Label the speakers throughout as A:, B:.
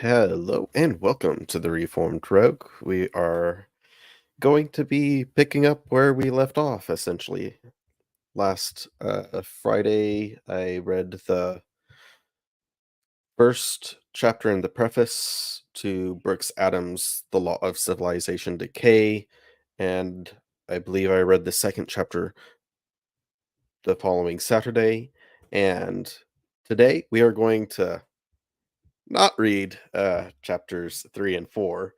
A: Hello and welcome to the Reformed Rogue. We are going to be picking up where we left off, essentially. Last Friday, I read the first chapter in the preface to Brooks Adams' The Law of Civilization Decay, and I believe I read the second chapter the following Saturday. And today we are going to not read chapters 3 and 4,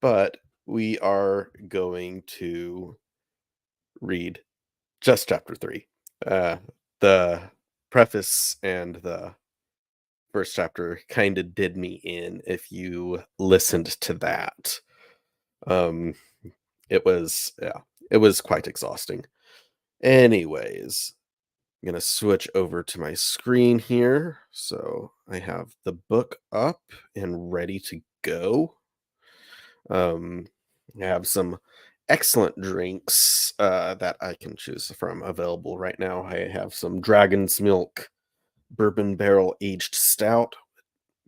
A: but we are going to read just chapter 3. Uh, the preface and the first chapter kind of did me in if you listened to that. Um, it was quite exhausting. Anyways, I'm going to switch over to my screen here. So I have the book up and ready to go. Um, I have some excellent drinks that I can choose from available right now. I have some Dragon's Milk Bourbon Barrel Aged Stout.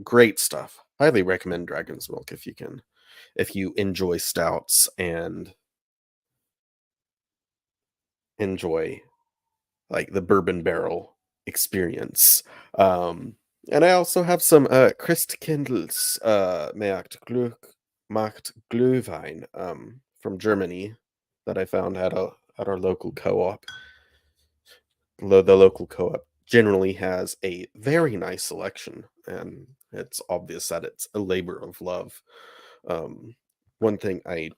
A: Great stuff. Highly recommend Dragon's Milk if you enjoy stouts and enjoy like the bourbon barrel experience. And I also have some Christkindl's Markt Glühwein from Germany that I found at our local co-op. The local co-op generally has a very nice selection, and it's obvious that it's a labor of love. One thing I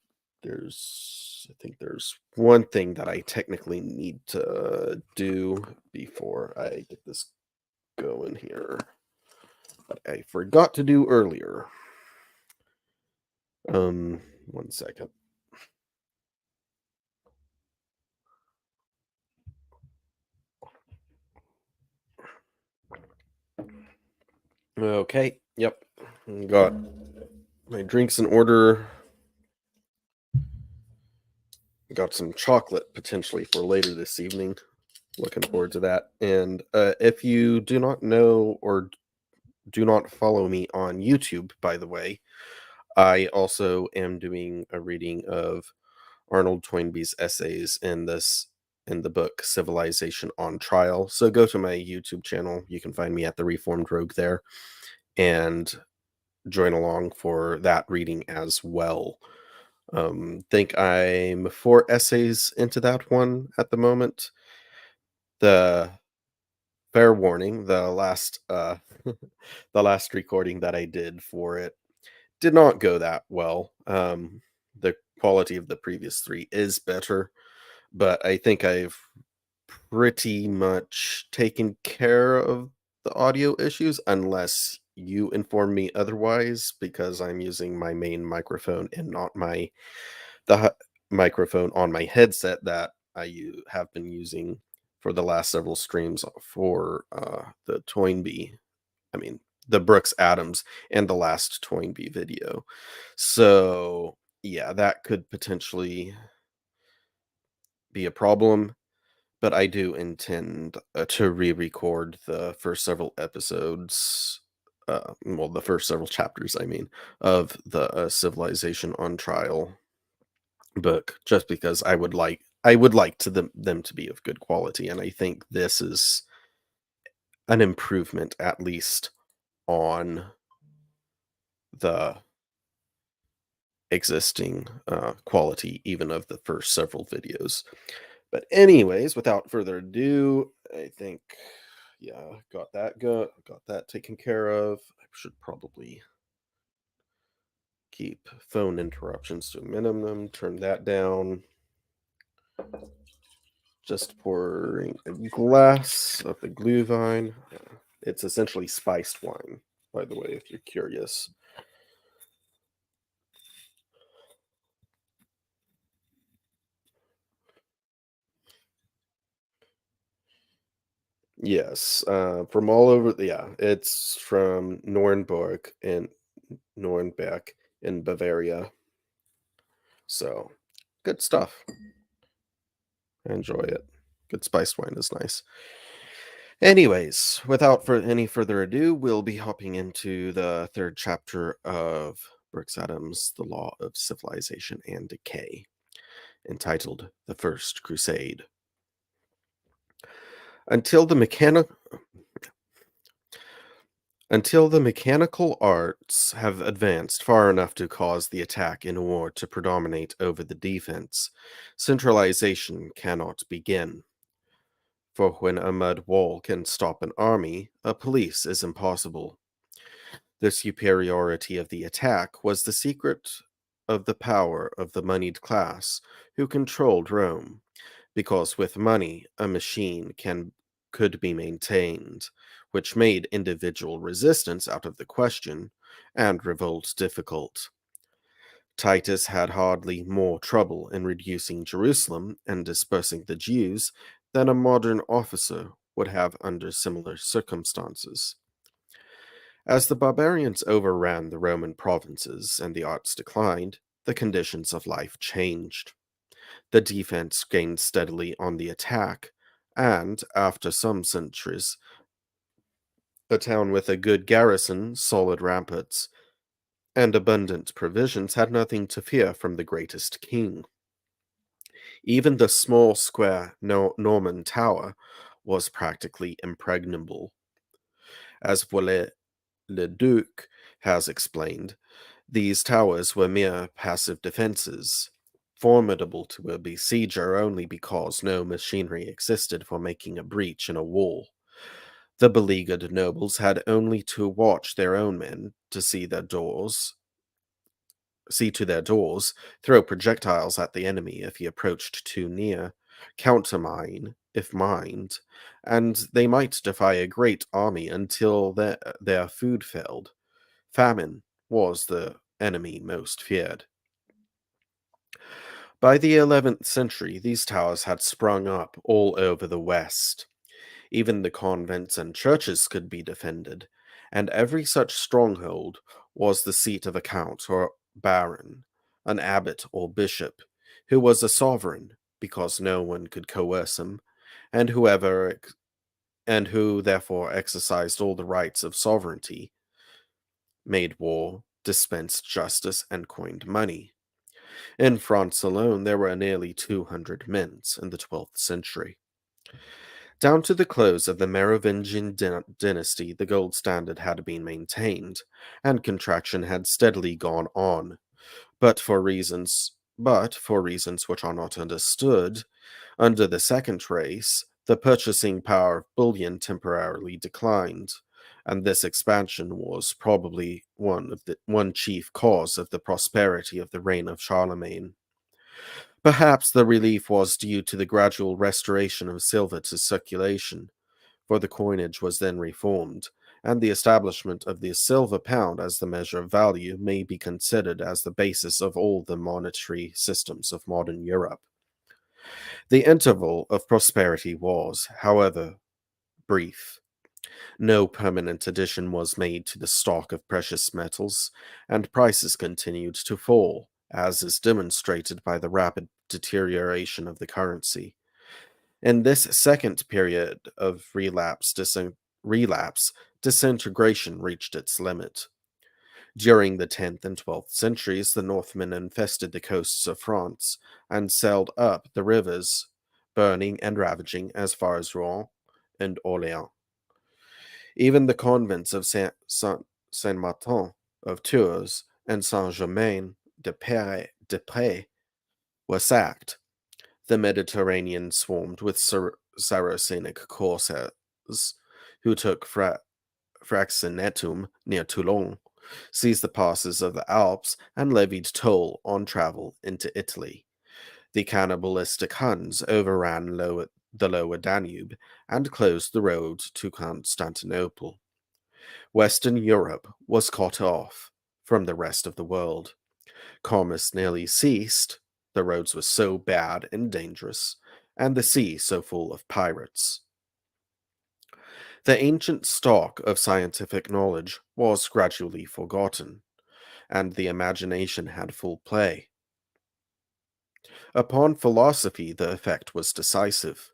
A: think there's one thing that I technically need to do before I get this going here that I forgot to do earlier. One second. Okay, yep. Got my drinks in order. Got some chocolate potentially for later this evening. Looking forward to that. And if you do not know or do not follow me on YouTube, by the way, I also am doing a reading of Arnold Toynbee's essays in the book Civilization on Trial. So go to my YouTube channel. You can find me at the Reformed Rogue there and join along for that reading as well. Think I'm 4 essays into that one at the moment. The fair warning, the last the last recording that I did for it did not go that well. The quality of the previous 3 is better, but I think I've pretty much taken care of the audio issues unless you inform me otherwise, because I'm using my main microphone and not microphone on my headset that have been using for the last several streams for the Toynbee, I mean, the Brooks Adams and the last Toynbee video. So, yeah, that could potentially be a problem, but I do intend to re-record the first several episodes, well, the first several chapters, I mean, of the Civilization on Trial book, just because I would like them to be of good quality, and I think this is an improvement at least on the existing quality even of the first several videos. But anyways, without further ado, I think yeah, got that taken care of. I should probably keep phone interruptions to a minimum, turn that down. Just pouring a glass of the Glühwein. It's essentially spiced wine, by the way, if you're curious. Yes, from all over. Yeah, it's from Nuremberg in Bavaria. So good stuff. I enjoy it. Good spiced wine is nice. Anyways, without any further ado, we'll be hopping into the third chapter of Brooks Adams' The Law of Civilization and Decay, entitled The First Crusade. Until the mechanic Until the mechanical arts have advanced far enough to cause the attack in war to predominate over the defense, centralization cannot begin. For when a mud wall can stop an army, a police is impossible. The superiority of the attack was the secret of the power of the moneyed class who controlled Rome, because with money a machine could be maintained, which made individual resistance out of the question and revolt difficult. Titus had hardly more trouble in reducing Jerusalem and dispersing the Jews than a modern officer would have under similar circumstances. As the barbarians overran the Roman provinces and the arts declined, the conditions of life changed. The defense gained steadily on the attack, and, after some centuries, a town with a good garrison, solid ramparts, and abundant provisions had nothing to fear from the greatest king. Even the small square Norman tower was practically impregnable. As Viollet-le-Duc has explained, these towers were mere passive defenses, formidable to a besieger only because no machinery existed for making a breach in a wall. The beleaguered nobles had only to watch their own men to see to their doors, throw projectiles at the enemy if he approached too near, countermine if mined, and they might defy a great army until their food failed. Famine was the enemy most feared. By the 11th century, these towers had sprung up all over the West. Even the convents and churches could be defended, and every such stronghold was the seat of a count or baron, an abbot or bishop, who was a sovereign because no one could coerce him, and who therefore exercised all the rights of sovereignty, made war, dispensed justice, and coined money. In France alone, there were nearly 200 mints in the 12th century. Down to the close of the Merovingian dynasty, the gold standard had been maintained, and contraction had steadily gone on. But for reasons which are not understood, under the second race, the purchasing power of bullion temporarily declined, and this expansion was probably one chief cause of the prosperity of the reign of Charlemagne. Perhaps the relief was due to the gradual restoration of silver to circulation, for the coinage was then reformed, and the establishment of the silver pound as the measure of value may be considered as the basis of all the monetary systems of modern Europe. The interval of prosperity was, however, brief. No permanent addition was made to the stock of precious metals, and prices continued to fall, as is demonstrated by the rapid deterioration of the currency. In this second period of relapse, disintegration reached its limit. During the 10th and 12th centuries, the Northmen infested the coasts of France and sailed up the rivers, burning and ravaging as far as Rouen and Orleans. Even the convents of Saint-Martin of Tours and Saint-Germain-des-Prés were sacked. The Mediterranean swarmed with Saracenic corsairs who took Fraxinetum near Toulon, seized the passes of the Alps, and levied toll on travel into Italy. The cannibalistic Huns overran the lower Danube and closed the road to Constantinople. Western Europe was cut off from the rest of the world. Commerce nearly ceased, the roads were so bad and dangerous, and the sea so full of pirates. The ancient stock of scientific knowledge was gradually forgotten, and the imagination had full play. Upon philosophy, the effect was decisive.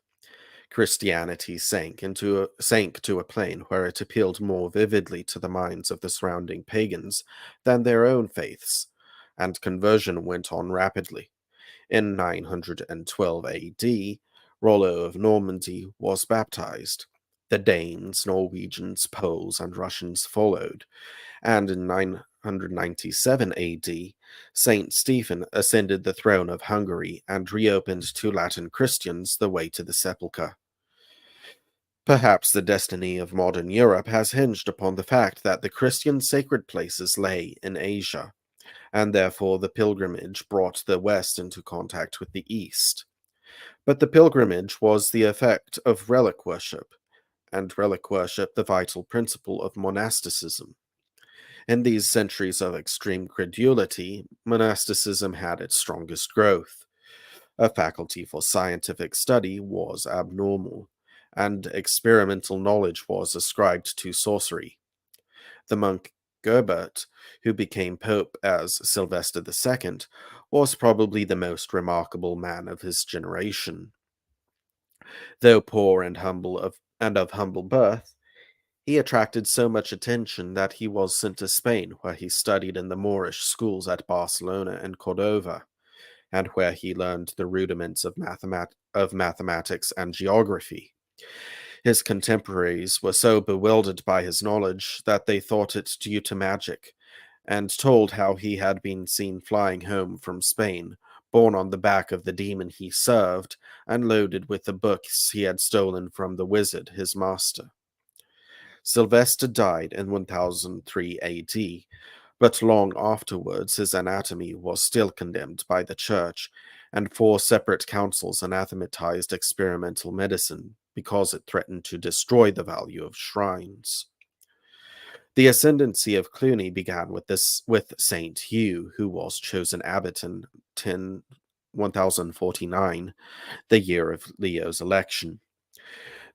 A: Christianity sank to a plane where it appealed more vividly to the minds of the surrounding pagans than their own faiths, and conversion went on rapidly. In 912 AD, Rollo of Normandy was baptized. The Danes, Norwegians, Poles, and Russians followed, and in 997 AD, Saint Stephen ascended the throne of Hungary and reopened to Latin Christians the way to the sepulchre. Perhaps the destiny of modern Europe has hinged upon the fact that the Christian sacred places lay in Asia, and therefore the pilgrimage brought the West into contact with the East. But the pilgrimage was the effect of relic worship, and relic worship the vital principle of monasticism. In these centuries of extreme credulity, monasticism had its strongest growth. A faculty for scientific study was abnormal, and experimental knowledge was ascribed to sorcery. The monk Gerbert, who became pope as Sylvester II, was probably the most remarkable man of his generation. Though poor and of humble birth, he attracted so much attention that he was sent to Spain, where he studied in the Moorish schools at Barcelona and Cordova, and where he learned the rudiments of mathematics and geography. His contemporaries were so bewildered by his knowledge that they thought it due to magic, and told how he had been seen flying home from Spain, borne on the back of the demon he served, and loaded with the books he had stolen from the wizard, his master. Sylvester died in 1003 AD, but long afterwards his anatomy was still condemned by the Church, and 4 separate councils anathematized experimental medicine because it threatened to destroy the value of shrines. The ascendancy of Cluny began with Saint Hugh, who was chosen abbot in 1049, the year of Leo's election.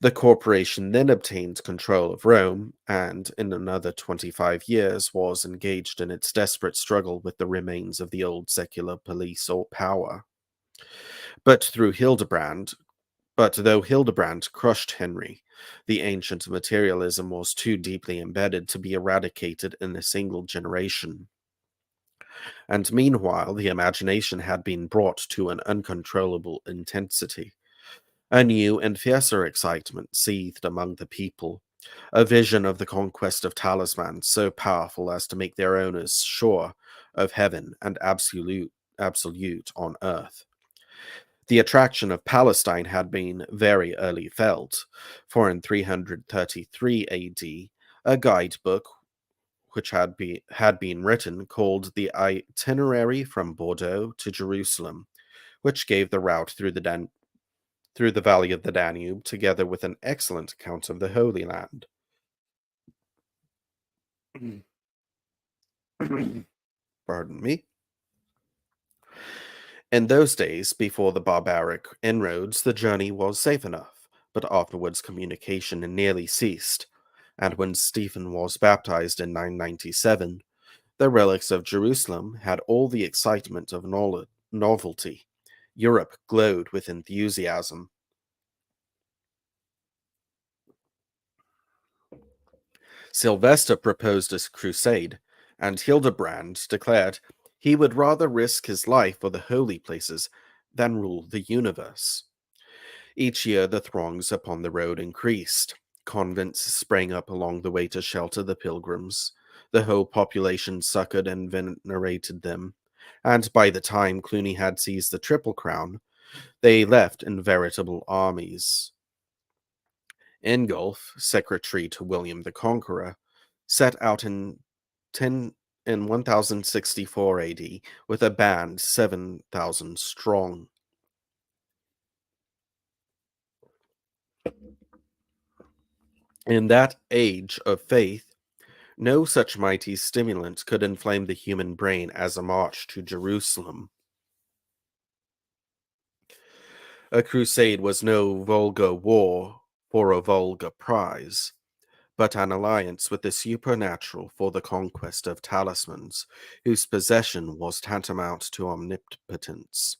A: The corporation then obtained control of Rome, and in another 25 years was engaged in its desperate struggle with the remains of the old secular police or power. But though Hildebrand crushed Henry, the ancient materialism was too deeply embedded to be eradicated in a single generation. And meanwhile, the imagination had been brought to an uncontrollable intensity. A new and fiercer excitement seethed among the people, a vision of the conquest of talismans so powerful as to make their owners sure of heaven and absolute on earth. The attraction of Palestine had been very early felt, for in 333 AD, a guidebook which had been written called the Itinerary from Bordeaux to Jerusalem, which gave the route through the valley of the Danube, together with an excellent account of the Holy Land. Pardon me. In those days, before the barbaric inroads, the journey was safe enough, but afterwards communication nearly ceased, and when Stephen was baptized in 997, the relics of Jerusalem had all the excitement of novelty. Europe glowed with enthusiasm. Sylvester proposed a crusade, and Hildebrand declared he would rather risk his life for the holy places than rule the universe. Each year the throngs upon the road increased. Convents sprang up along the way to shelter the pilgrims. The whole population succored and venerated them, and by the time Cluny had seized the Triple Crown, they left in veritable armies. Ingolf, secretary to William the Conqueror, set out in 1064 AD with a band 7,000 strong. In that age of faith, no such mighty stimulant could inflame the human brain as a march to Jerusalem. A crusade was no vulgar war for a vulgar prize, but an alliance with the supernatural for the conquest of talismans, whose possession was tantamount to omnipotence.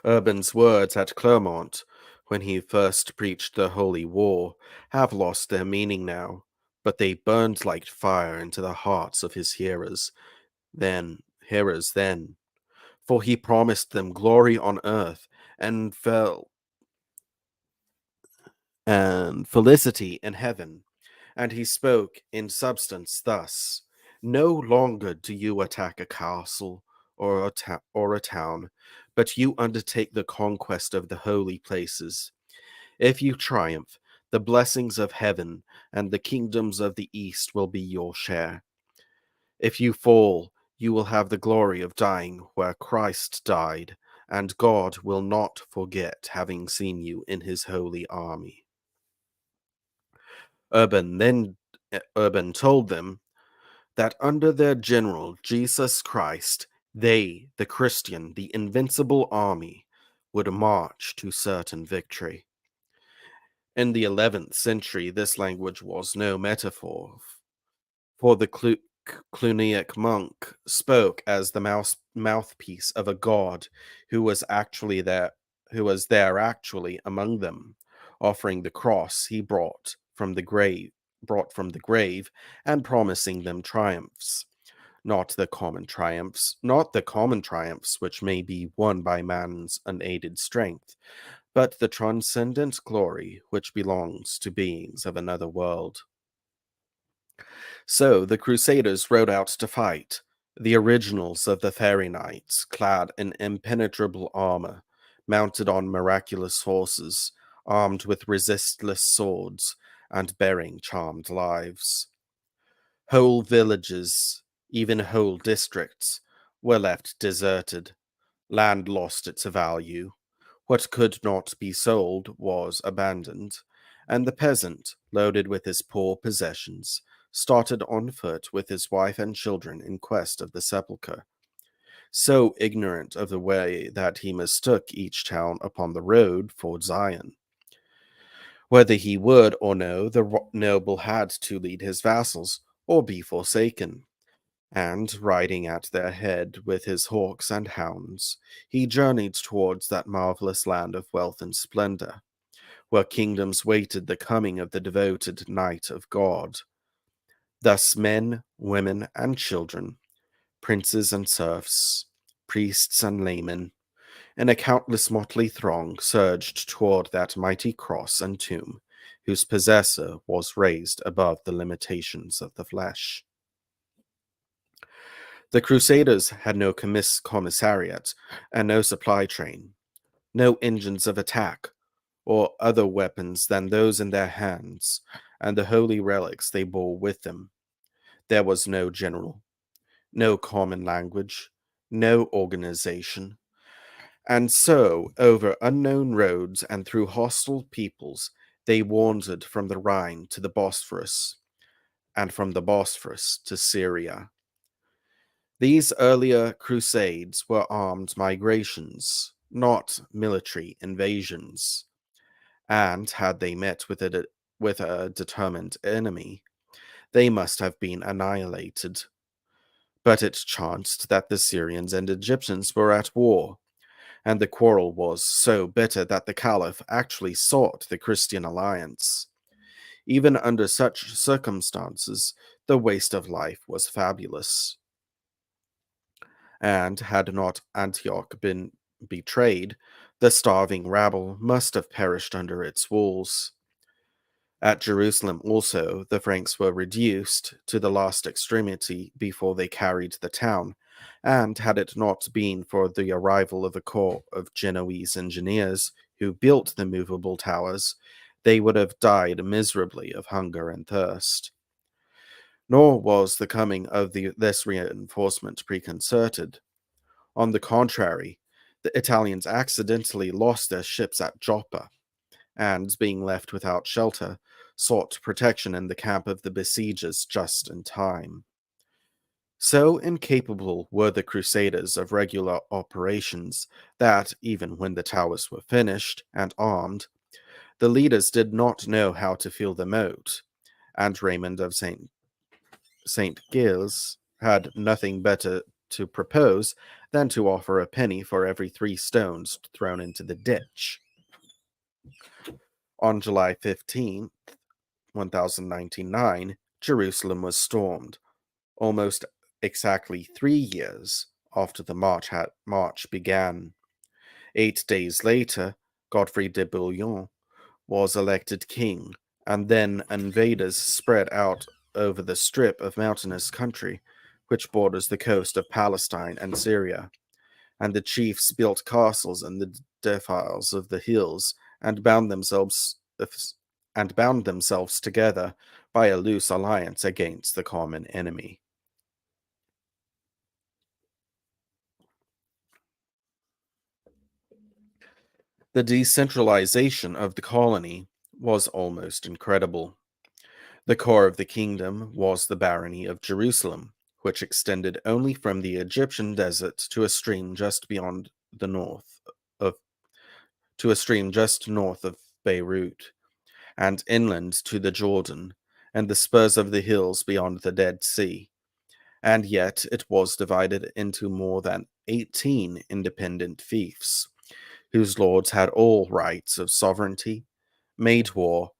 A: Urban's words at Clermont, when he first preached the Holy War, have lost their meaning now, but they burned like fire into the hearts of his hearers then, for he promised them glory on earth and felicity in heaven. And he spoke in substance thus: No longer do you attack a castle or a town, but you undertake the conquest of the holy places. If you triumph, the blessings of heaven and the kingdoms of the east will be your share. If you fall, you will have the glory of dying where Christ died, and God will not forget having seen you in his holy army. Urban told them that under their general Jesus Christ, they, the Christian, the invincible army, would march to certain victory. In the 11th century, this language was no metaphor, for the Cluniac monk spoke as the mouthpiece of a god who was there actually among them, offering the cross he brought from the grave and promising them triumphs. Not the common triumphs which may be won by man's unaided strength, but the transcendent glory which belongs to beings of another world. So the Crusaders rode out to fight, the originals of the fairy knights, clad in impenetrable armor, mounted on miraculous horses, armed with resistless swords, and bearing charmed lives. Whole villages, even whole districts, were left deserted. Land lost its value. What could not be sold was abandoned, and the peasant, loaded with his poor possessions, started on foot with his wife and children in quest of the sepulchre, so ignorant of the way that he mistook each town upon the road for Zion. Whether he would or no, the noble had to lead his vassals or be forsaken. And, riding at their head with his hawks and hounds, he journeyed towards that marvelous land of wealth and splendor, where kingdoms waited the coming of the devoted knight of God. Thus men, women, and children, princes and serfs, priests and laymen, in a countless motley throng surged toward that mighty cross and tomb, whose possessor was raised above the limitations of the flesh. The Crusaders had no commissariat and no supply train, no engines of attack, or other weapons than those in their hands, and the holy relics they bore with them. There was no general, no common language, no organization. And so, over unknown roads and through hostile peoples, they wandered from the Rhine to the Bosphorus, and from the Bosphorus to Syria. These earlier crusades were armed migrations, not military invasions, and had they met with a determined enemy, they must have been annihilated. But it chanced that the Syrians and Egyptians were at war, and the quarrel was so bitter that the Caliph actually sought the Christian alliance. Even under such circumstances, the waste of life was fabulous. And had not Antioch been betrayed, the starving rabble must have perished under its walls. At Jerusalem also, the Franks were reduced to the last extremity before they carried the town, and had it not been for the arrival of a corps of Genoese engineers who built the movable towers, they would have died miserably of hunger and thirst. Nor was the coming of this reinforcement preconcerted. On the contrary, the Italians accidentally lost their ships at Joppa, and, being left without shelter, sought protection in the camp of the besiegers just in time. So incapable were the Crusaders of regular operations that, even when the towers were finished and armed, the leaders did not know how to feel the moat, and Raymond of St. Gilles had nothing better to propose than to offer a penny for every 3 stones thrown into the ditch. On July 15th, 1099, Jerusalem was stormed, almost exactly 3 years after the march began. 8 days later, Godfrey de Bouillon was elected king, and then invaders spread out over the strip of mountainous country which borders the coast of Palestine and Syria, and the chiefs built castles in the defiles of the hills and bound themselves together by a loose alliance against the common enemy. The decentralization of the colony was almost incredible. The core of the kingdom was the barony of Jerusalem, which extended only from the Egyptian desert to a stream just of north of Beirut, and inland to the Jordan and the spurs of the hills beyond the Dead Sea. And yet it was divided into more than 18 independent fiefs, whose lords had all rights of sovereignty, made war,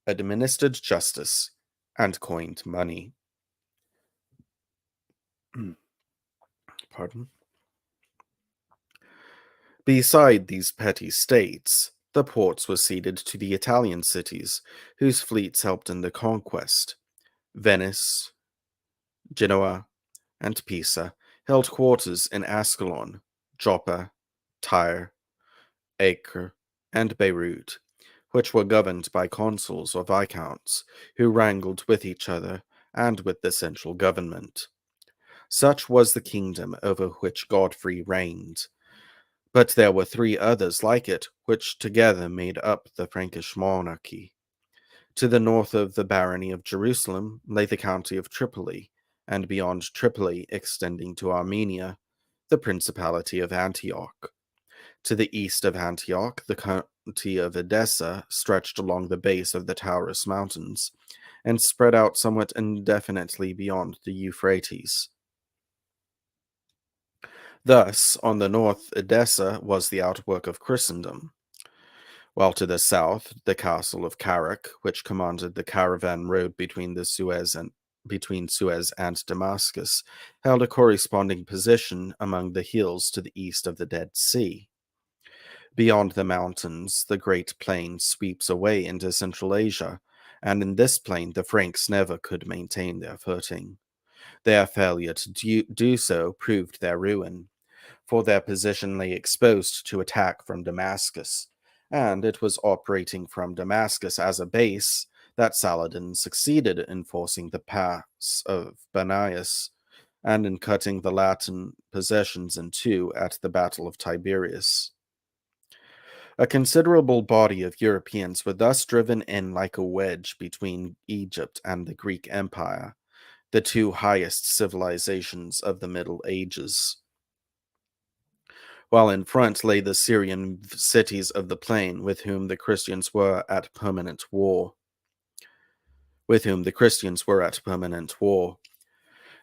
A: administered justice, and coined money. Pardon? Beside these petty states, the ports were ceded to the Italian cities, whose fleets helped in the conquest. Venice, Genoa, and Pisa held quarters in Ascalon, Joppa, Tyre, Acre, and Beirut, which were governed by consuls or viscounts, who wrangled with each other and with the central government. Such was the kingdom over which Godfrey reigned. But there were 3 others like it, which together made up the Frankish monarchy. To the north of the barony of Jerusalem lay the county of Tripoli, and beyond Tripoli, extending to Armenia, the principality of Antioch. To the east of Antioch, the county of Edessa stretched along the base of the Taurus Mountains, and spread out somewhat indefinitely beyond the Euphrates. Thus, on the north, Edessa was the outwork of Christendom, while to the south, the castle of Karak, which commanded the caravan road between Suez and Damascus, held a corresponding position among the hills to the east of the Dead Sea. Beyond the mountains, the Great Plain sweeps away into Central Asia, and in this plain the Franks never could maintain their footing. Their failure to do so proved their ruin, for their position lay exposed to attack from Damascus, and it was operating from Damascus as a base that Saladin succeeded in forcing the pass of Banias and in cutting the Latin possessions in two at the Battle of Tiberias. A considerable body of Europeans were thus driven in like a wedge between Egypt and the Greek Empire, the 2 highest civilizations of the Middle Ages. While in front lay the Syrian cities of the plain with whom the Christians were at permanent war.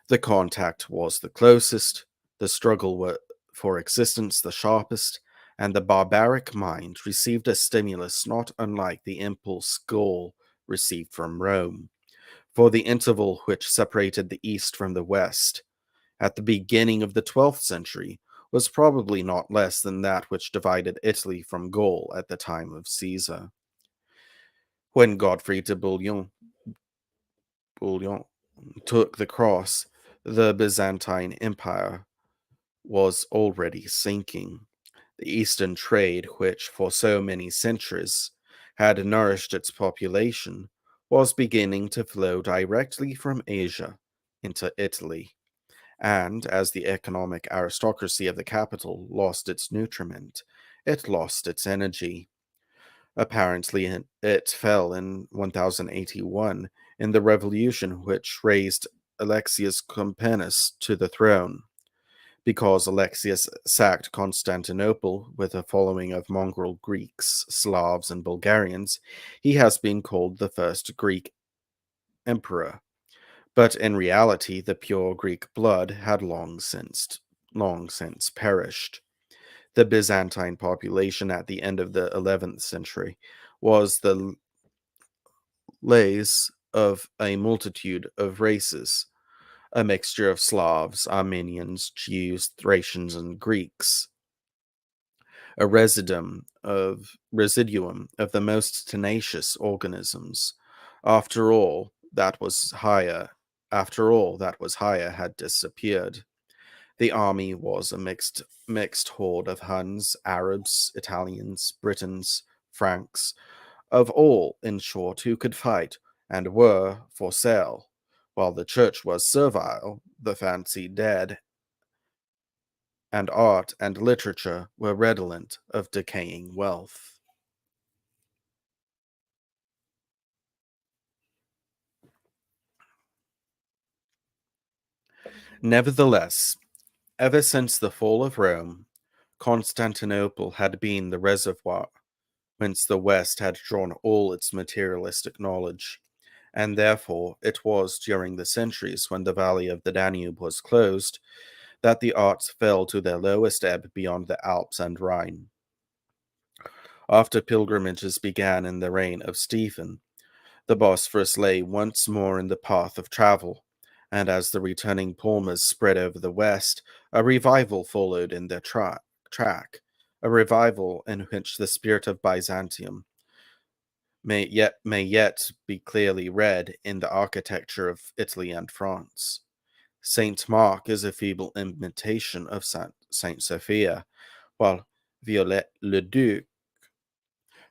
A: The contact was the closest, the struggle for existence the sharpest, and the barbaric mind received a stimulus not unlike the impulse Gaul received from Rome. For the interval which separated the East from the West, at the beginning of the 12th century, was probably not less than that which divided Italy from Gaul at the time of Caesar. When Godfrey de Bouillon took the cross, the Byzantine Empire was already sinking. The Eastern trade, which for so many centuries had nourished its population, was beginning to flow directly from Asia into Italy. And as the economic aristocracy of the capital lost its nutriment, it lost its energy. Apparently, it fell in 1081 in the revolution which raised Alexius Comnenus to the throne. Because Alexius sacked Constantinople with a following of mongrel Greeks, Slavs, and Bulgarians, he has been called the first Greek emperor. But in reality, the pure Greek blood had long since long since perished. The Byzantine population at the end of the 11th century was the lays of a multitude of races, a mixture of Slavs, Armenians, Jews, Thracians, and Greeks, a residuum of the most tenacious organisms. After all that was higher, had disappeared. The army was a mixed horde of Huns, Arabs, Italians, Britons, Franks, of all, in short, who could fight and were for sale, while the church was servile, the fancy dead, and art and literature were redolent of decaying wealth. Nevertheless, ever since the fall of Rome, Constantinople had been the reservoir whence the West had drawn all its materialistic knowledge, and therefore it was during the centuries when the valley of the Danube was closed that the arts fell to their lowest ebb beyond the Alps and Rhine. After pilgrimages began in the reign of Stephen, the Bosphorus lay once more in the path of travel, and as the returning Ptolemies spread over the West, a revival followed in their track, a revival in which the spirit of Byzantium may yet be clearly read in the architecture of Italy and France. Saint Mark is a feeble imitation of Saint Sophia, while Viollet-le-Duc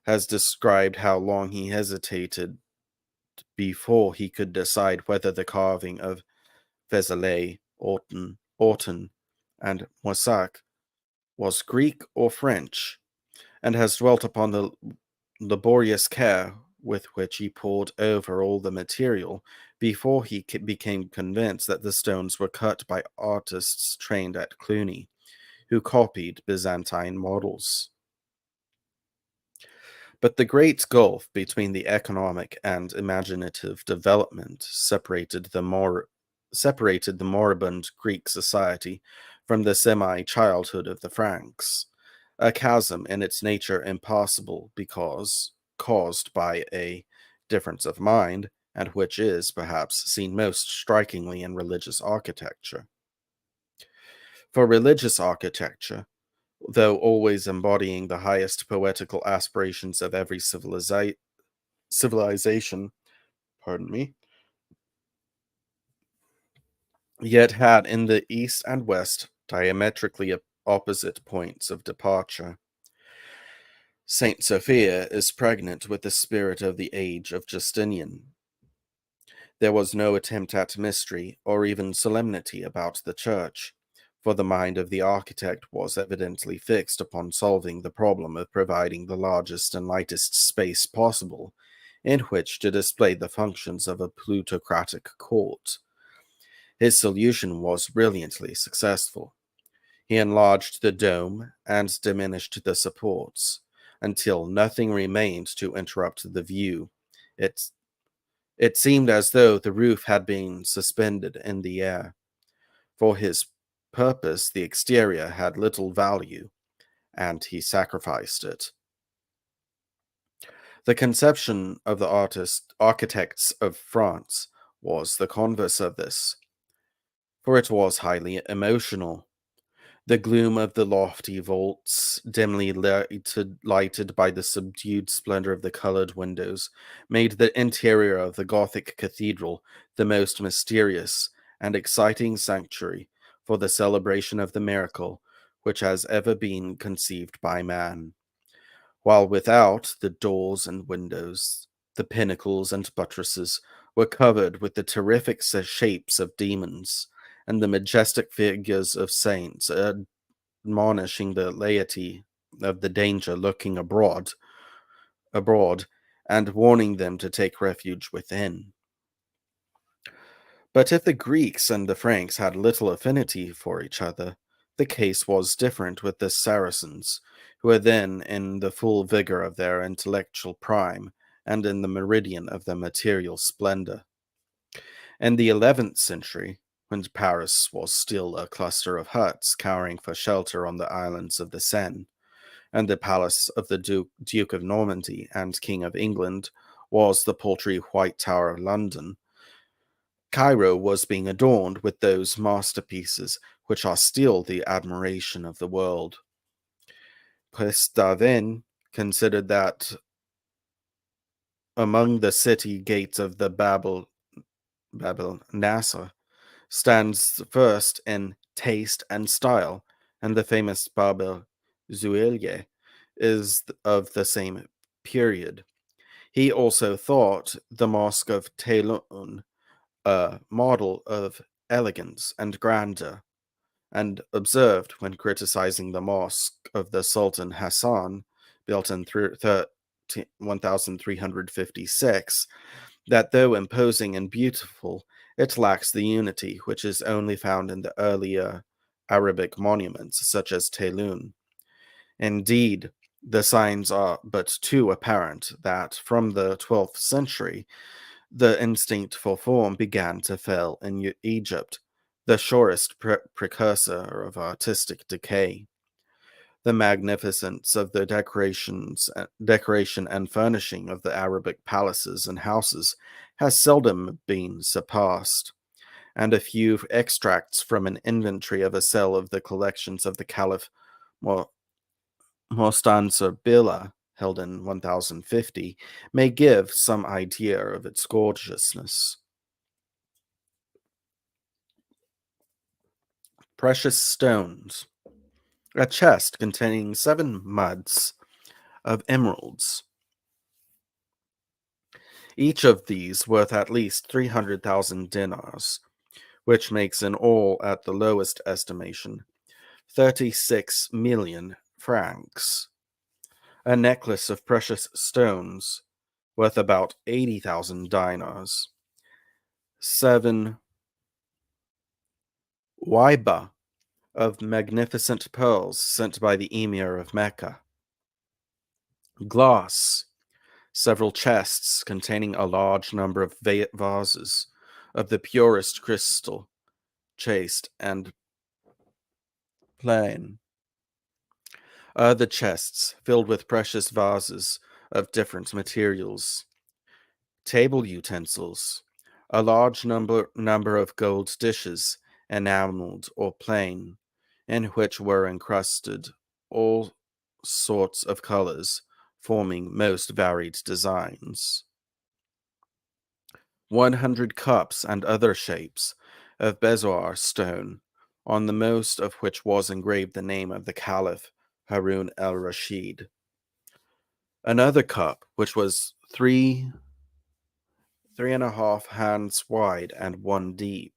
A: has described how long he hesitated before he could decide whether the carving of Vézelay, Orton, and Moissac was Greek or French, and has dwelt upon the laborious care with which he pored over all the material before he became convinced that the stones were cut by artists trained at Cluny, who copied Byzantine models. But the great gulf between the economic and imaginative development separated the moribund Greek society from the semi-childhood of the Franks, a chasm in its nature impassable because caused by a difference of mind, and which is, perhaps, seen most strikingly in religious architecture. For religious architecture, though always embodying the highest poetical aspirations of every civilization, pardon me, yet had in the East and West diametrically opposite points of departure. Saint Sophia is pregnant with the spirit of the age of Justinian. There was no attempt at mystery or even solemnity about the church, for the mind of the architect was evidently fixed upon solving the problem of providing the largest and lightest space possible in which to display the functions of a plutocratic court. His solution was brilliantly successful. He enlarged the dome and diminished the supports until nothing remained to interrupt the view. It, it seemed as though the roof had been suspended in the air. For his purpose, the exterior had little value, and he sacrificed it. The conception of the architects of France was the converse of this, for it was highly emotional. The gloom of the lofty vaults, dimly lighted by the subdued splendor of the colored windows, made the interior of the Gothic cathedral the most mysterious and exciting sanctuary for the celebration of the miracle which has ever been conceived by man. While without, the doors and windows, the pinnacles and buttresses were covered with the terrific shapes of demons and the majestic figures of saints, admonishing the laity of the danger lurking abroad, and warning them to take refuge within. But if the Greeks and the Franks had little affinity for each other, the case was different with the Saracens, who were then in the full vigor of their intellectual prime and in the meridian of their material splendor. In the 11th century, when Paris was still a cluster of huts cowering for shelter on the islands of the Seine, and the palace of the Duke of Normandy and King of England was the paltry White Tower of London. Cairo was being adorned with those masterpieces which are still the admiration of the world. Christavin considered that among the city gates of the Babel Nasser stands first in taste and style, and the famous Babel Zuilye is of the same period. He also thought the Mosque of Teloun a model of elegance and grandeur, and observed, when criticizing the mosque of the Sultan Hassan, built in 1356, that though imposing and beautiful, it lacks the unity which is only found in the earlier Arabic monuments, such as Teloun. Indeed, the signs are but too apparent that from the 12th century, the instinct for form began to fail in Egypt, the surest precursor of artistic decay. The magnificence of the decoration and furnishing of the Arabic palaces and houses has seldom been surpassed, and a few extracts from an inventory of a cell of the collections of the Caliph Mostanza Bila, held in 1050, may give some idea of its gorgeousness. Precious stones. A chest containing 7 muds of emeralds, each of these worth at least 300,000 dinars, which makes in all, at the lowest estimation, 36 million francs. A necklace of precious stones worth about 80,000 dinars. 7 waiba of magnificent pearls sent by the Emir of Mecca. Glass. Several chests containing a large number of vases of the purest crystal, chaste and plain. Other chests filled with precious vases of different materials. Table utensils. A large number of gold dishes, enameled or plain, in which were encrusted all sorts of colors, forming most varied designs. 100 cups and other shapes of bezoar stone, on the most of which was engraved the name of the Caliph Harun al-Rashid. Another cup, which was 3.5 hands wide and 1 deep.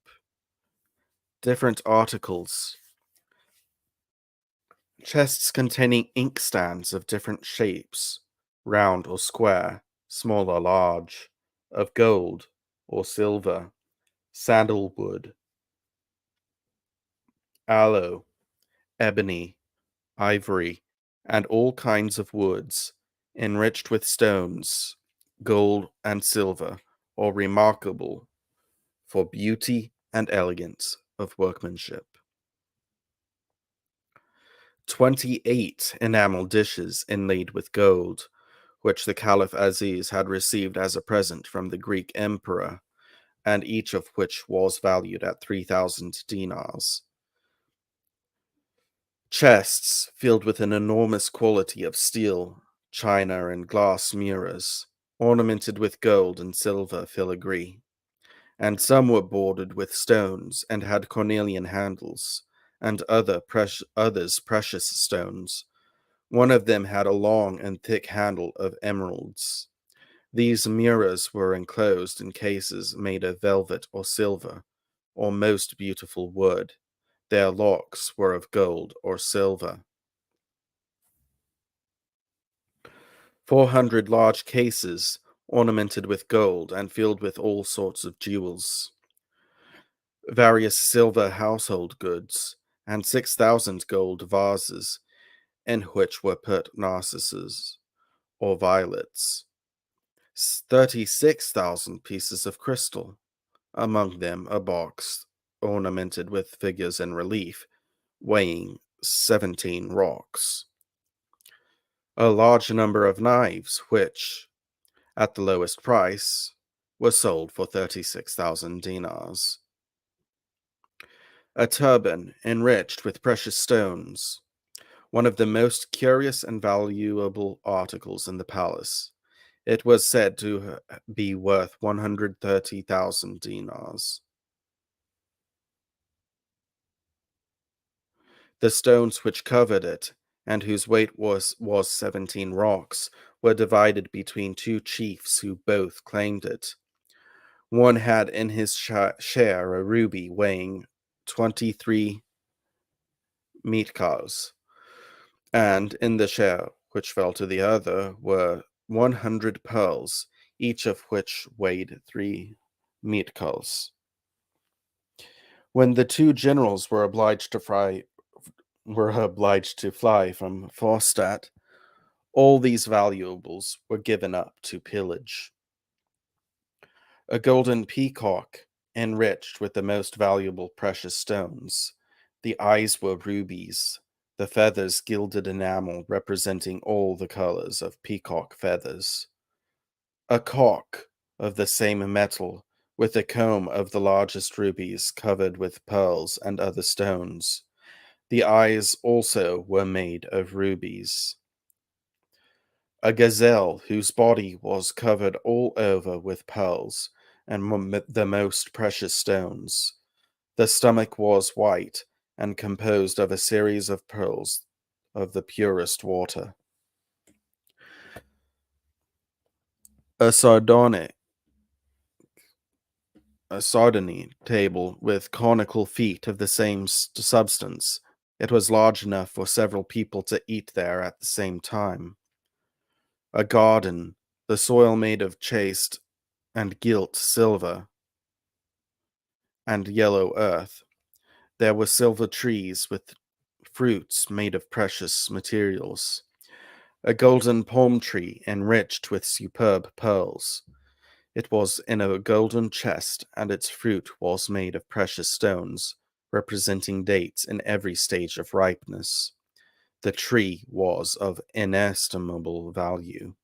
A: Different articles. Chests containing inkstands of different shapes, round or square, small or large, of gold or silver, sandalwood, aloe, ebony, ivory, and all kinds of woods, enriched with stones, gold and silver, or remarkable for beauty and elegance of workmanship. 28 enamel dishes inlaid with gold, which the Caliph Aziz had received as a present from the Greek emperor, and each of which was valued at 3,000 dinars. Chests filled with an enormous quantity of steel, china, and glass mirrors, ornamented with gold and silver filigree, and some were bordered with stones and had cornelian handles, and others precious stones. One of them had a long and thick handle of emeralds. These mirrors were enclosed in cases made of velvet or silver, or most beautiful wood. Their locks were of gold or silver. 400 large cases, ornamented with gold and filled with all sorts of jewels. Various silver household goods, and 6,000 gold vases, in which were put narcissus or violets. 36,000 pieces of crystal, among them a box ornamented with figures in relief, weighing 17 rocks. A large number of knives, which, at the lowest price, were sold for 36,000 dinars. A turban enriched with precious stones, one of the most curious and valuable articles in the palace. It was said to be worth 130,000 dinars. The stones which covered it, and whose weight was 17 rocks, were divided between two chiefs who both claimed it. One had in his share a ruby weighing 23 metkals, and in the share which fell to the other were 100 pearls, each of which weighed 3 metkals. When the two generals were obliged to fly from Forstadt, all these valuables were given up to pillage. A golden peacock, enriched with the most valuable precious stones. The eyes were rubies, the feathers gilded enamel representing all the colors of peacock feathers. A cock of the same metal, with a comb of the largest rubies covered with pearls and other stones. The eyes also were made of rubies. A gazelle whose body was covered all over with pearls and the most precious stones. The stomach was white and composed of a series of pearls of the purest water. A sardony table with conical feet of the same substance. It was large enough for several people to eat there at the same time. A garden, the soil made of chaste and gilt silver and yellow earth. There were silver trees with fruits made of precious materials. A golden palm tree enriched with superb pearls. It was in a golden chest, and its fruit was made of precious stones, representing dates in every stage of ripeness. The tree was of inestimable value.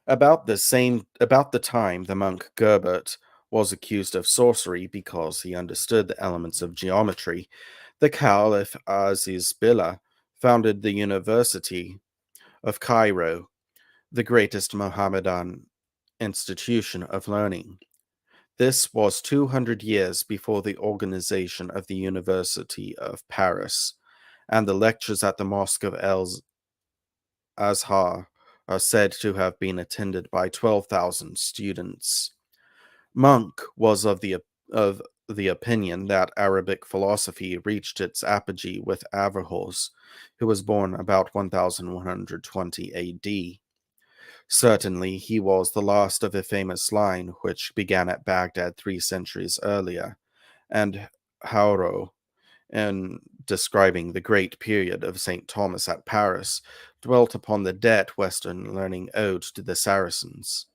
A: About the time the monk Gerbert was accused of sorcery because he understood the elements of geometry, the Caliph Aziz Billah founded the University of Cairo, the greatest Mohammedan institution of learning. This was 200 years before the organization of the University of Paris, and the lectures at the Mosque of El Azhar are said to have been attended by 12,000 students. Monk was of the opinion that Arabic philosophy reached its apogee with Averroes, who was born about 1120 AD. Certainly, he was the last of a famous line which began at Baghdad 3 centuries earlier, and Haureau, in describing the great period of St. Thomas at Paris, dwelt upon the debt Western learning owed to the Saracens.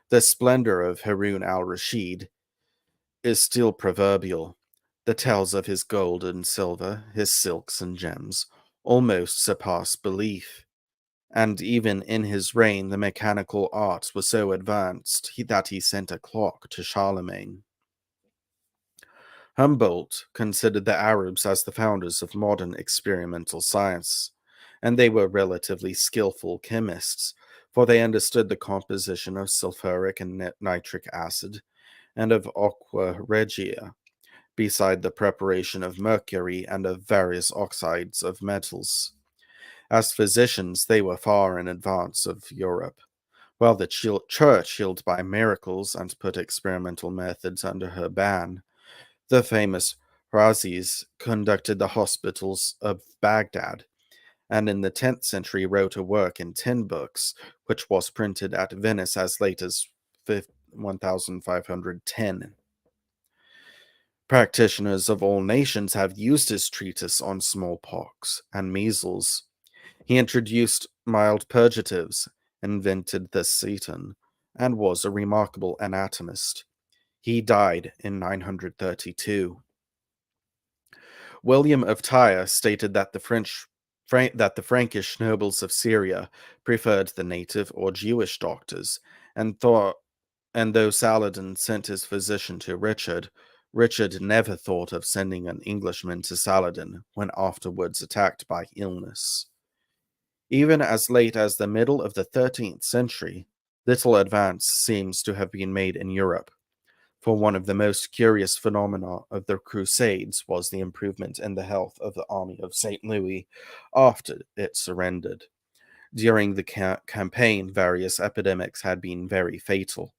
A: The splendor of Harun al-Rashid is still proverbial. The tales of his gold and silver, his silks and gems, almost surpass belief. And even in his reign, the mechanical arts were so advanced that he sent a clock to Charlemagne. Humboldt considered the Arabs as the founders of modern experimental science, and they were relatively skillful chemists, for they understood the composition of sulfuric and nitric acid and of aqua regia, beside the preparation of mercury and of various oxides of metals. As physicians, they were far in advance of Europe. While the church healed by miracles and put experimental methods under her ban, the famous Razis conducted the hospitals of Baghdad, and in the 10th century wrote a work in 10 books, which was printed at Venice as late as 1510. Practitioners of all nations have used his treatise on smallpox and measles. He introduced mild purgatives, invented the ceton, and was a remarkable anatomist. He died in 932. William of Tyre stated that the Frankish nobles of Syria preferred the native or Jewish doctors, and thought and though Saladin sent his physician to Richard, Richard never thought of sending an Englishman to Saladin when afterwards attacked by illness. Even as late as the middle of the 13th century, little advance seems to have been made in Europe, for one of the most curious phenomena of the Crusades was the improvement in the health of the army of St. Louis after it surrendered. During the campaign, various epidemics had been very fatal.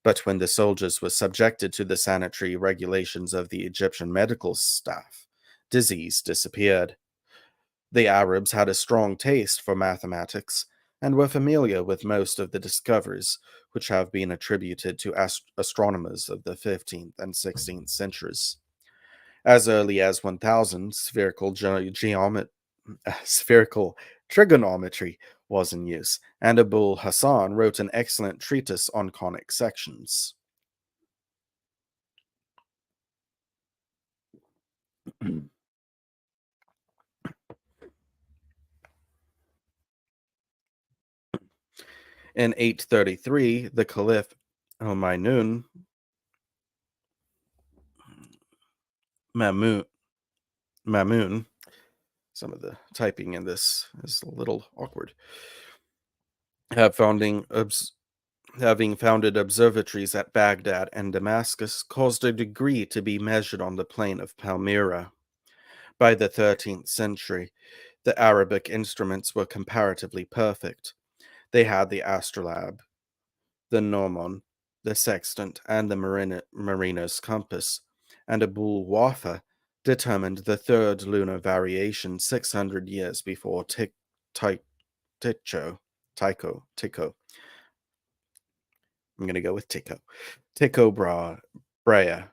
A: But when the soldiers were subjected to the sanitary regulations of the Egyptian medical staff, disease disappeared. The Arabs had a strong taste for mathematics and were familiar with most of the discoveries which have been attributed to astronomers of the 15th and 16th centuries. As early as 1000, spherical trigonometry was in use, and Abul Hassan wrote an excellent treatise on conic sections. In 833, the Caliph Mamun, Mamun, Mamun, some of the typing in this is a little awkward, having founded observatories at Baghdad and Damascus, caused a degree to be measured on the plain of Palmyra. By the 13th century, the Arabic instruments were comparatively perfect. They had the astrolabe, the gnomon, the sextant, and the mariner's compass, and Abul Wafa determined the third lunar variation 600 years before Tycho. I'm going to go with Tycho Brahe,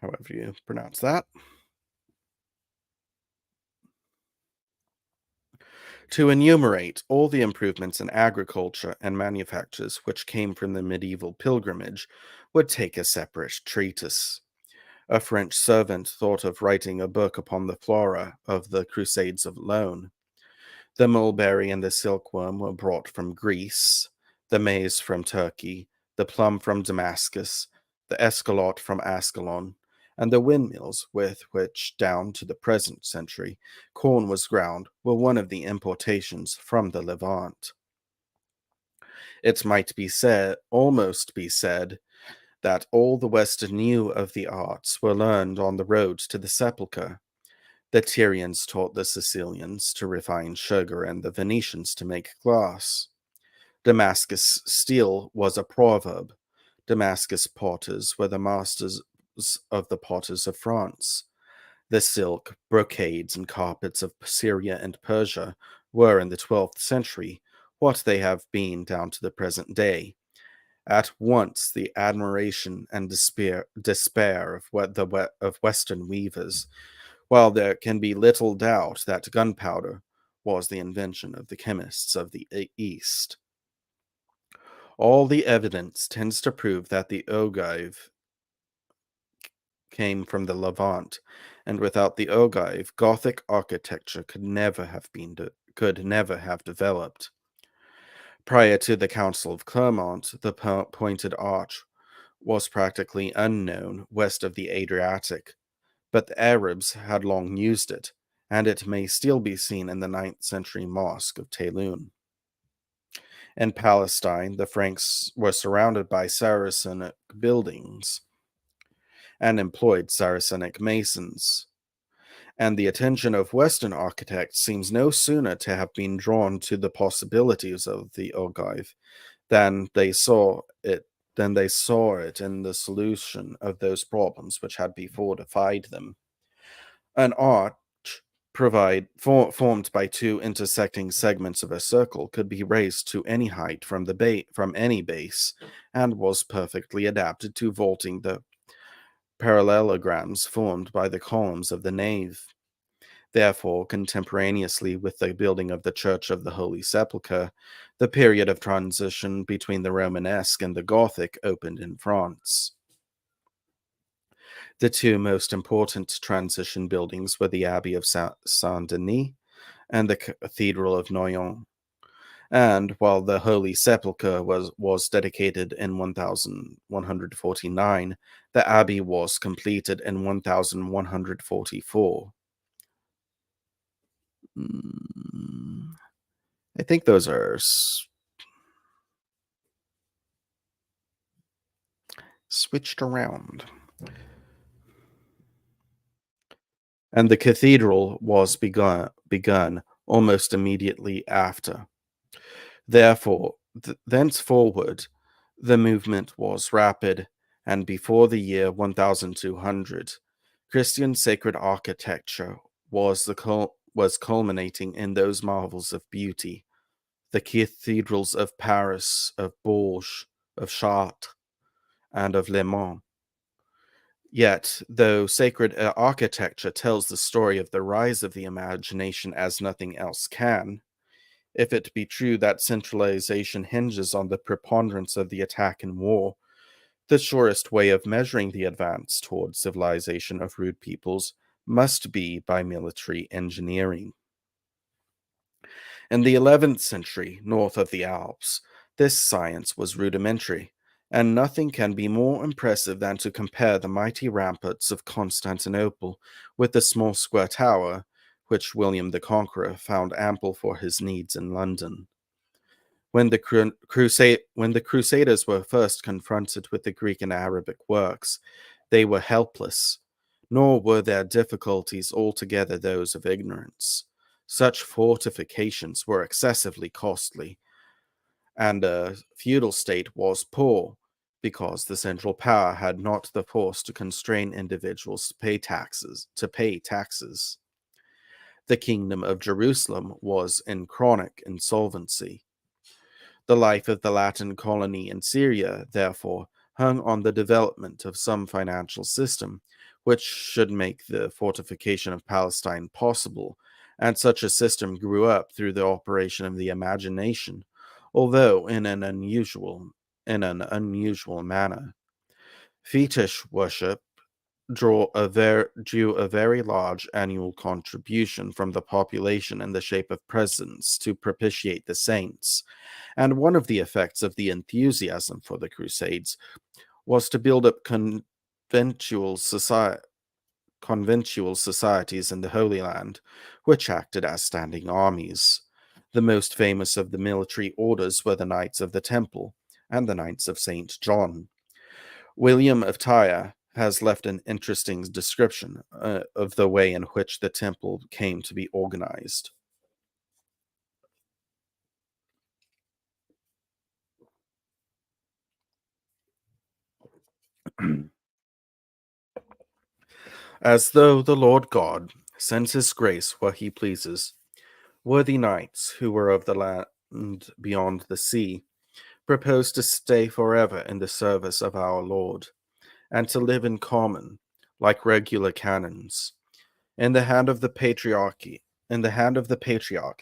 A: however you pronounce that. To enumerate all the improvements in agriculture and manufactures which came from the medieval pilgrimage would take a separate treatise. A French servant thought of writing a book upon the flora of the Crusades alone. The mulberry and the silkworm were brought from Greece, the maize from Turkey, the plum from Damascus, the escalot from Ascalon, and the windmills with which, down to the present century, corn was ground were one of the importations from the Levant. It might almost be said, that all the West knew of the arts were learned on the road to the sepulchre. The Tyrians taught the Sicilians to refine sugar and the Venetians to make glass. Damascus steel was a proverb. Damascus potters were the masters of the potters of France. The silk, brocades, and carpets of Syria and Persia were in the 12th century what they have been down to the present day. At once the admiration and despair of Western weavers, while there can be little doubt that gunpowder was the invention of the chemists of the East. All the evidence tends to prove that the ogive came from the Levant, and without the ogive, Gothic architecture could never have developed. Prior to the Council of Clermont, the pointed arch was practically unknown west of the Adriatic, but the Arabs had long used it, and it may still be seen in the 9th century mosque of Tayloun. In Palestine, the Franks were surrounded by Saracenic buildings and employed Saracenic masons, and the attention of Western architects seems no sooner to have been drawn to the possibilities of the ogive than they saw it in the solution of those problems which had before defied them. An arch formed by two intersecting segments of a circle could be raised to any height from any base, and was perfectly adapted to vaulting the parallelograms formed by the columns of the nave. Therefore, contemporaneously with the building of the Church of the Holy Sepulchre, the period of transition between the Romanesque and the Gothic opened in France. The two most important transition buildings were the Abbey of Saint-Denis and the Cathedral of Noyon. And while the Holy Sepulchre was dedicated in 1149, the abbey was completed in 1144. I think those are switched around. And the cathedral was begun almost immediately after. Therefore, thenceforward, the movement was rapid, and before the year 1200, Christian sacred architecture was culminating in those marvels of beauty, the cathedrals of Paris, of Bourges, of Chartres, and of Le Mans. Yet, though sacred architecture tells the story of the rise of the imagination as nothing else can, if it be true that centralization hinges on the preponderance of the attack in war, the surest way of measuring the advance toward civilization of rude peoples must be by military engineering. In the 11th century, north of the Alps, this science was rudimentary, and nothing can be more impressive than to compare the mighty ramparts of Constantinople with the small square tower which William the Conqueror found ample for his needs in London. When the Crusaders were first confronted with the Greek and Arabic works, they were helpless, nor were their difficulties altogether those of ignorance. Such fortifications were excessively costly, and a feudal state was poor because the central power had not the force to constrain individuals to pay taxes. The kingdom of Jerusalem was in chronic insolvency. The life of the Latin colony in Syria, therefore, hung on the development of some financial system which should make the fortification of Palestine possible, and such a system grew up through the operation of the imagination, although in an unusual manner. Fetish worship drew a very large annual contribution from the population in the shape of presents to propitiate the saints, and one of the effects of the enthusiasm for the Crusades was to build up conventual societies in the Holy Land, which acted as standing armies. The most famous of the military orders were the Knights of the Temple and the Knights of St. John. William of Tyre has left an interesting description of the way in which the temple came to be organized. As though the Lord God sends his grace where he pleases, worthy knights who were of the land beyond the sea proposed to stay forever in the service of our Lord, and to live in common, like regular canons. In the hand of the patriarch,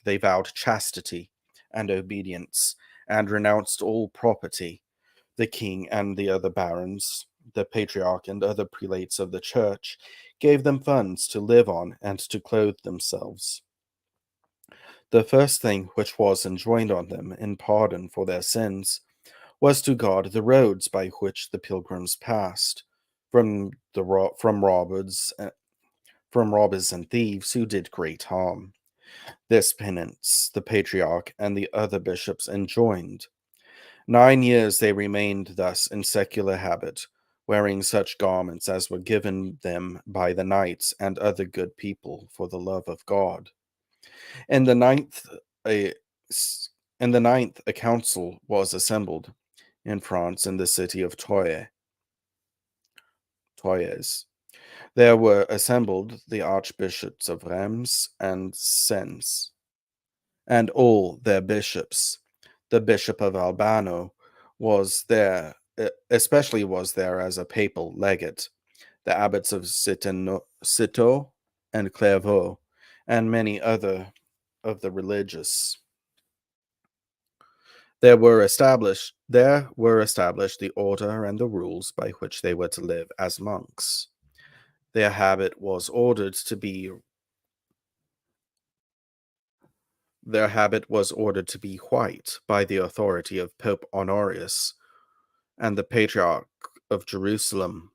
A: they vowed chastity and obedience, and renounced all property. The king and the other barons, the patriarch and other prelates of the church, gave them funds to live on and to clothe themselves. The first thing which was enjoined on them in pardon for their sins was to guard the roads by which the pilgrims passed, from robbers and thieves who did great harm. This penance the patriarch and the other bishops enjoined. 9 years they remained thus in secular habit, wearing such garments as were given them by the knights and other good people for the love of God. In the ninth, a, a council was assembled in France in the city of Troyes. There were assembled the archbishops of Reims and Sens, and all their bishops. The bishop of Albano was there, especially was there as a papal legate, the abbots of Citeaux and Clairvaux, and many other of the religious. There were established the order and the rules by which they were to live as monks. Their habit was ordered to be Their habit was ordered to be white by the authority of Pope Honorius and the Patriarch of Jerusalem.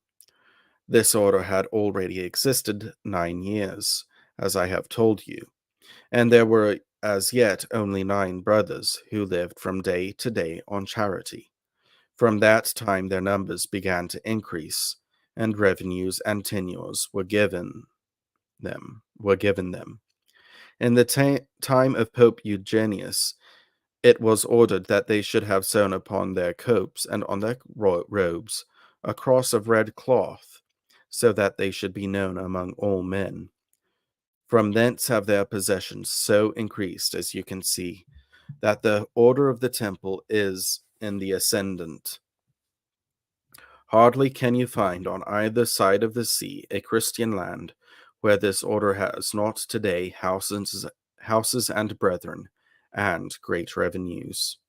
A: This order had already existed 9 years, as I have told you, and there were as yet only 9 brothers who lived from day to day on charity. From that time their numbers began to increase, and revenues and tenures were given them. In the time of Pope Eugenius, it was ordered that they should have sewn upon their copes and on their robes a cross of red cloth, so that they should be known among all men. From thence have their possessions so increased, as you can see, that the order of the temple is in the ascendant. Hardly can you find on either side of the sea a Christian land where this order has not today houses and brethren, and great revenues.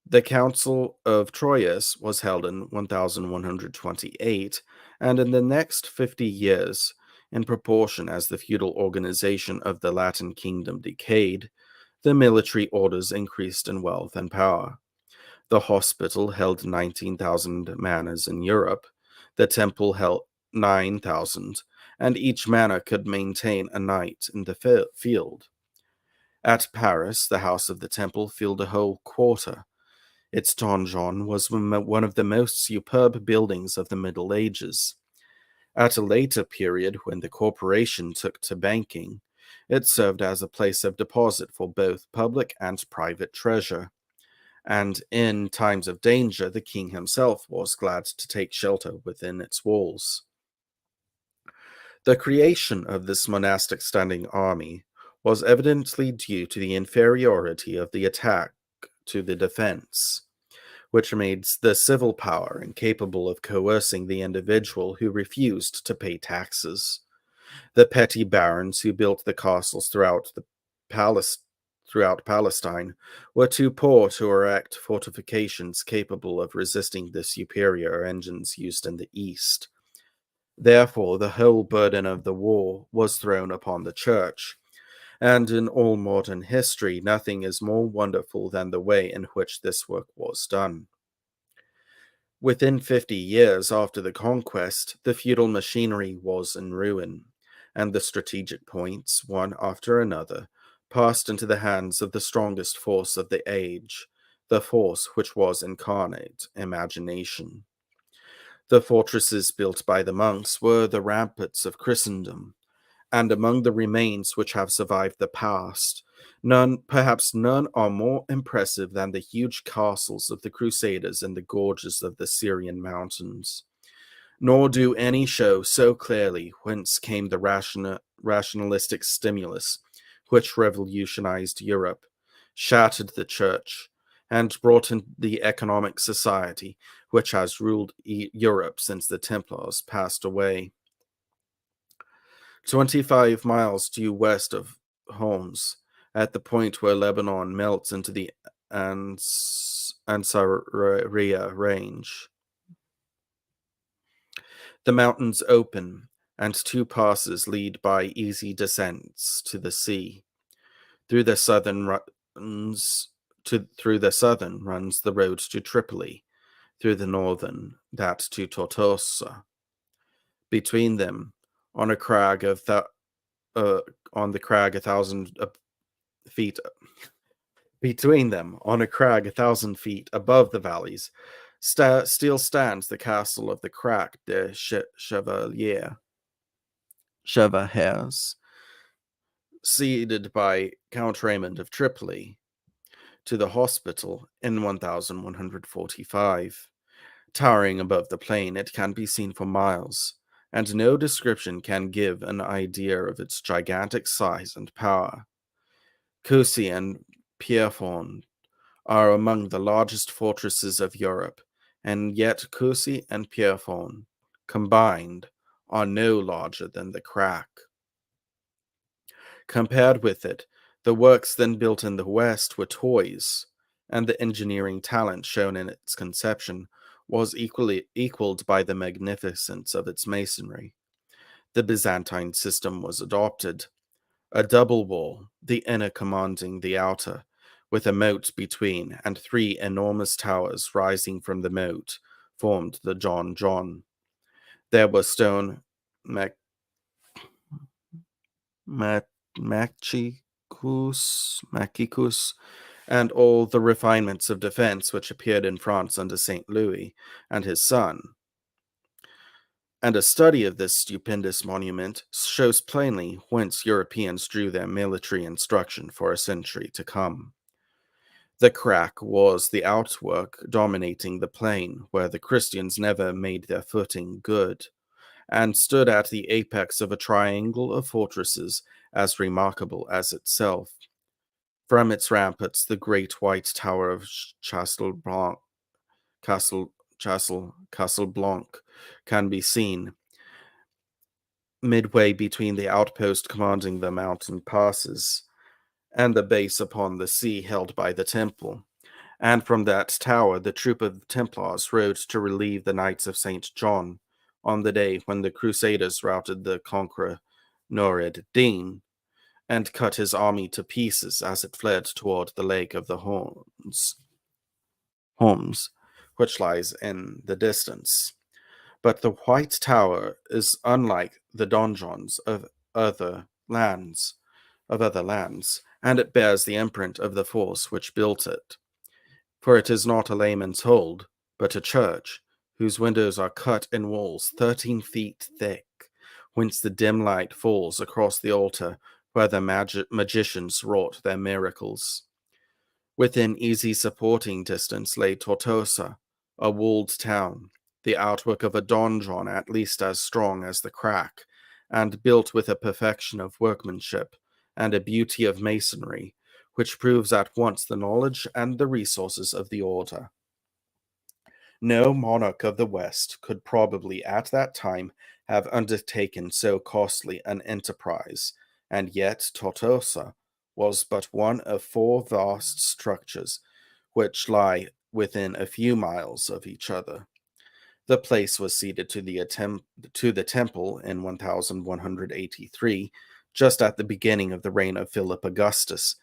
A: The Council of Troyes was held in 1128, and in the next 50 years, in proportion as the feudal organization of the Latin kingdom decayed, the military orders increased in wealth and power. The hospital held 19,000 manors in Europe, the temple held 9,000, and each manor could maintain a knight in the field. At Paris, the house of the temple filled a whole quarter. Its donjon was one of the most superb buildings of the Middle Ages. At a later period, when the corporation took to banking, it served as a place of deposit for both public and private treasure. And in times of danger, the king himself was glad to take shelter within its walls. The creation of this monastic standing army was evidently due to the inferiority of the attack to the defense, which made the civil power incapable of coercing the individual who refused to pay taxes. The petty barons who built the castles throughout Palestine were too poor to erect fortifications capable of resisting the superior engines used in the East. Therefore, the whole burden of the war was thrown upon the church, and in all modern history, nothing is more wonderful than the way in which this work was done. Within 50 years after the conquest, the feudal machinery was in ruin, and the strategic points, one after another, passed into the hands of the strongest force of the age, the force which was incarnate, imagination. The fortresses built by the monks were the ramparts of Christendom, and among the remains which have survived the past, perhaps none are more impressive than the huge castles of the Crusaders in the gorges of the Syrian mountains. Nor do any show so clearly whence came the rationalistic stimulus which revolutionized Europe, shattered the church, and brought in the economic society which has ruled Europe since the Templars passed away. 25 miles due west of Homs, at the point where Lebanon melts into the Ansariya range. The mountains open, and 2 passes lead by easy descents to the sea. Through the southern runs the road to Tripoli, through the northern that to Tortosa. Between them, on a crag of on the crag 1,000 feet between them, on a crag 1,000 feet above the valleys, still stands the castle of the Crac de Chevaliers, ceded by Count Raymond of Tripoli to the hospital in 1145. Towering above the plain, it can be seen for miles, and no description can give an idea of its gigantic size and power. Coucy and Pierrefonds are among the largest fortresses of Europe, and yet Coucy and Pierrefonds combined are no larger than the Crac. Compared with it, the works then built in the West were toys, and the engineering talent shown in its conception was equally equaled by the magnificence of its masonry. The Byzantine system was adopted, a double wall, the inner commanding the outer, with a moat between, and three enormous towers rising from the moat, formed the John. There were stone Ma- Machicus, and all the refinements of defense which appeared in France under St. Louis and his son. And a study of this stupendous monument shows plainly whence Europeans drew their military instruction for a century to come. The crack was the outwork dominating the plain where the Christians never made their footing good, and stood at the apex of a triangle of fortresses as remarkable as itself. From its ramparts, the great white tower of Castle Blanc can be seen, midway between the outpost commanding the mountain passes and the base upon the sea held by the temple. And from that tower, the troop of Templars rode to relieve the Knights of St. John on the day when the Crusaders routed the conqueror Noured Din and cut his army to pieces as it fled toward the Lake of the Homs, which lies in the distance. But the White Tower is unlike the donjons other lands other lands, and it bears the imprint of the force which built it. For it is not a layman's hold, but a church, whose windows are cut in walls 13 feet thick, whence the dim light falls across the altar where the magicians wrought their miracles. Within easy supporting distance lay Tortosa, a walled town, the outwork of a donjon at least as strong as the crack, and built with a perfection of workmanship and a beauty of masonry, which proves at once the knowledge and the resources of the order. No monarch of the West could probably at that time have undertaken so costly an enterprise, and yet Tortosa was but one of four vast structures which lie within a few miles of each other. The place was ceded to the temple in 1183, just at the beginning of the reign of Philip Augustus,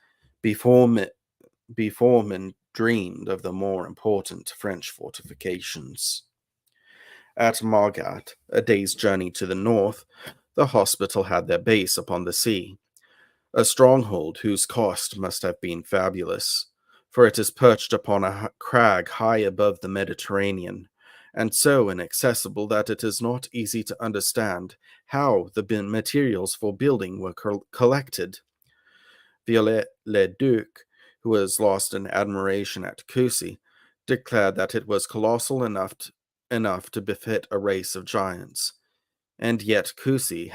A: before men dreamed of the more important French fortifications. At Margat, a day's journey to the north, the hospital had their base upon the sea, a stronghold whose cost must have been fabulous, for it is perched upon a crag high above the Mediterranean, and so inaccessible that it is not easy to understand how the materials for building were collected. Viollet-le-Duc, who was lost in admiration at Coucy, declared that it was colossal enough to befit a race of giants, and yet Coucy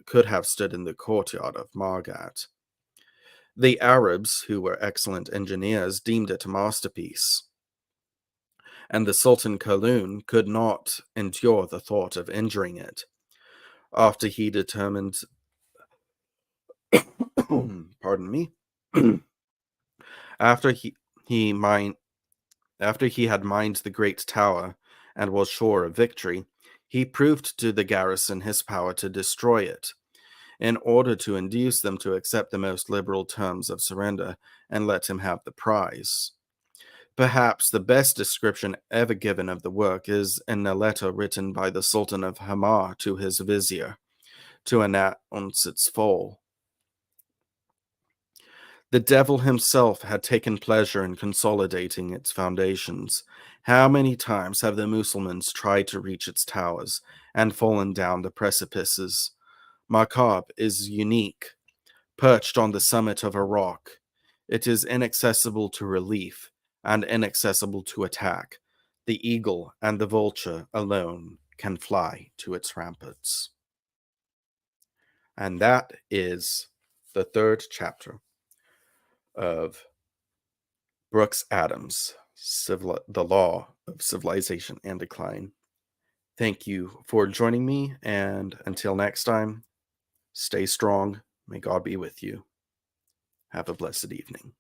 A: could have stood in the courtyard of Margat. The Arabs, who were excellent engineers, deemed it a masterpiece, and the Sultan Kaloon could not endure the thought of injuring it. After he determined, pardon me, after after he had mined the great tower and was sure of victory, he proved to the garrison his power to destroy it, in order to induce them to accept the most liberal terms of surrender and let him have the prize. Perhaps the best description ever given of the work is in a letter written by the Sultan of Hamar to his vizier, to announce its fall. The devil himself had taken pleasure in consolidating its foundations. How many times have the Mussulmans tried to reach its towers and fallen down the precipices? Markab is unique, perched on the summit of a rock. It is inaccessible to relief and inaccessible to attack. The eagle and the vulture alone can fly to its ramparts. And that is the third chapter of Brooks Adams, The Law of Civilization and Decline. Thank you for joining me, and until next time, stay strong, May God be with you. Have a blessed evening.